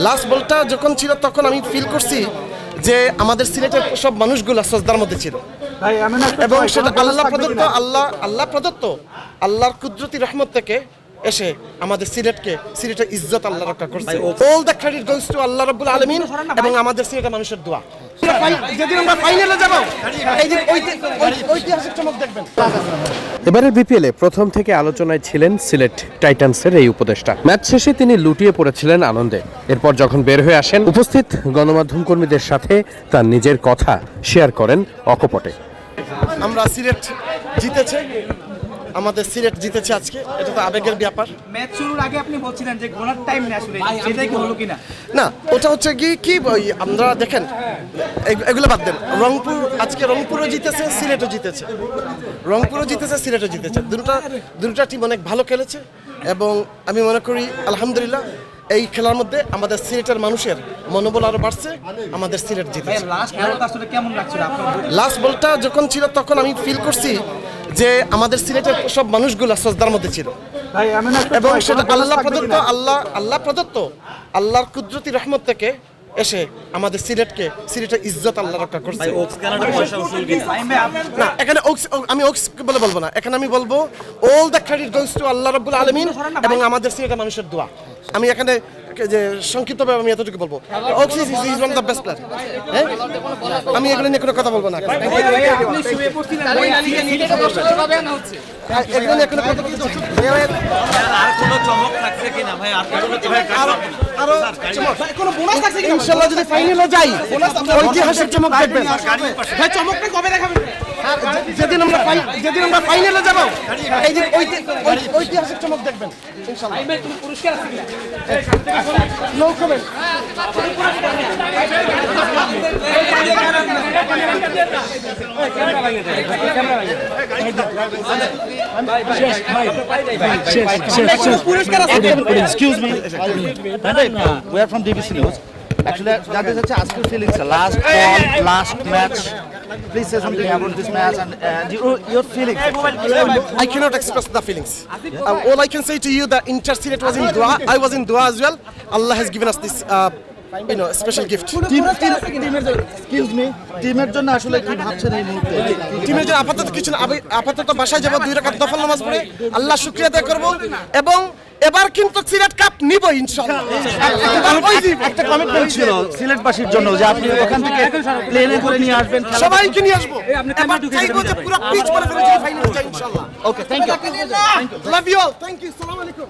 Last বলটা যখন ছিল তখন আমি ফিল করছি যে আমাদের সিলেটের সব মানুষগুলো সজদার মধ্যে ছিল এবং সেটা আল্লাহ প্রদত্ত আল্লাহ প্রদত্ত আল্লাহর কুদরতি রহমত থেকে এসে আমাদের সিলেটের ইজ্জত আল্লাহ রক্ষা করছে। All the credit goes to Allah রাব্বুল আলামিন এবং আমাদের সিলেটের মানুষের দোয়া। যেদিন আমরা ফাইনালে যাব এই দিন ঐতিহাসিক চমক দেখবেন। এবারের বিপিএলে প্রথম থেকে আলোচনায় ছিলেন সিলেট টাইটান্সের এই উপদেষ্টা। ম্যাচ শেষে তিনি লুটিয়ে পড়েছিলেন আনন্দে। এরপর যখন বের হয়ে আসেন, উপস্থিত গণমাধ্যম কর্মীদের সাথে তার নিজের কথা শেয়ার করেন অকপটে। আমরা সিলেট জিতেছে, আমাদের সিলেট জিতেছে আজকে, এটা তো আবেগের ব্যাপার। ম্যাচ শুরুর আগে আপনি বলছিলেন যে গোলার টাইম না, আসলে সেটাই কি হলো কিনা? না, ওটা হচ্ছে কি আমরা দেখেন এগুলো বাদ দেন। রংপুরও জিতেছে, সিলেটও জিতেছে, রংপুরও জিতেছে, সিলেটও জিতেছে। দুটা টিম অনেক ভালো খেলেছে এবং আমি মনে করি আলহামদুলিল্লাহ এই খেলার মধ্যে আমাদের সিলেটের মানুষের মনোবল আরো বাড়ছে, আমাদের সিলেট জিতেছে। লাস্ট বলটা যখন ছিল তখন আমি ফিল করছি যে আমাদের সিলেটের সব মানুষগুলো সজদার মধ্যে ছিল এবং সেটা আল্লাহ প্রদত্ত আল্লাহর কুদরতি রহমত থেকে এসে আমাদের সিলেটের ইজ্জত আল্লাহ রক্ষা করছে। না, এখানে আমি বলে বলবো না, এখানে আমি বলবো all the credit goes to Allah রাব্বুল আলামিন এবং আমাদের সিলেটের মানুষের দোয়া। আমি এখানে যে সংক্ষিপ্তভাবে আমি এতটুকু বলবো, Woakes is one of the best player. হ্যাঁ, আমি এগুলো নিয়ে কোনো কথা বলবো না। ইনশাআল্লাহ যদি ফাইনালে যাই ঐতিহাসিক চমক দেখবেন। চমকটা কবে দেখাবেন? যেদিন আমরা ফাইনালে যাব এই দিন ঐতিহাসিক চমক দেখবেন ইনশাআল্লাহ। পুরস্কার আছে কিনা? No comment. Excuse me. We are from DBC News. Actually, that is asking feelings. Last call, last match. Please say something about this match and your feelings. I cannot express the feelings. All I can say to you that Inter Silet was in Dua. I was in Dua as well. Allah has given us this special gift. টিমের জন্য আসলে কি ভাবছেন এই মুহূর্তে? টিমের জন্য আপাতত কিছু না, আপাতত বাসায় যাব, 2 রাকাত নফল নামাজ পড়ে আল্লাহ শুকরিয়া আদায় করব এবং এবার কিন্তু সিলেট কাপ নিব ইনশাআল্লাহ। একটা কমিটমেন্ট ছিল সিলেটবাসীর জন্য যে আপনি ওখান থেকে প্লেনে করে নিয়ে আসবেন, সবাইকে নিয়ে আসবো। এবার চাইবো যে পুরো পিচ করে ফেলে যাই ফাইনালে যাই ইনশাআল্লাহ। Okay, thank you, love you all, thank you, আসসালামু আলাইকুম।